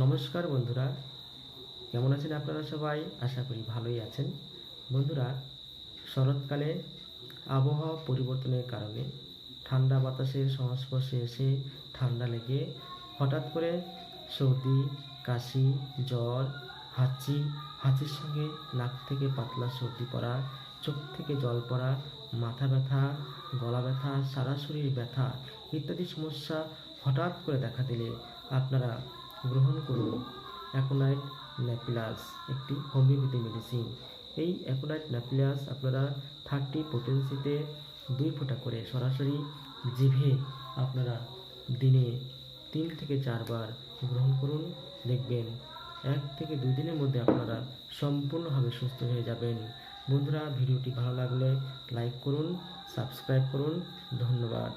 নমস্কার বন্ধুরা, কেমন আছেন আপনারা সবাই? আশা করি ভালোই আছেন। বন্ধুরা, শরৎকালে আবহাওয়া পরিবর্তনের কারণে ঠান্ডা বাতাসের সংস্পর্শে এসে ঠান্ডা লেগে হঠাৎ করে সর্দি, কাশি, জ্বর, হাঁচির সঙ্গে নাক থেকে পাতলা সর্দি পড়া, চোখ থেকে জল পড়া, মাথা ব্যথা, গলা ব্যথা, সারা শরীর ব্যথা ইত্যাদি সমস্যা হঠাৎ করে দেখা দিলে আপনারা গ্রহণ করুন অ্যাকোনাইট ন্যাপিলাস, একটি হোমিওপ্যাথি মেডিসিন। এই অ্যাকোনাইট ন্যাপিলাস আপনারা 30 পোটেন্সিতে 2 ফোঁটা করে সরাসরি জিভে আপনারা দিনে 3 থেকে 4 বার গ্রহণ করুন। দেখবেন 1 থেকে 2 দিনের মধ্যে আপনারা সম্পূর্ণভাবে সুস্থ হয়ে যাবেন। বন্ধুরা, ভিডিওটি ভালো লাগলে লাইক করুন, সাবস্ক্রাইব করুন। ধন্যবাদ।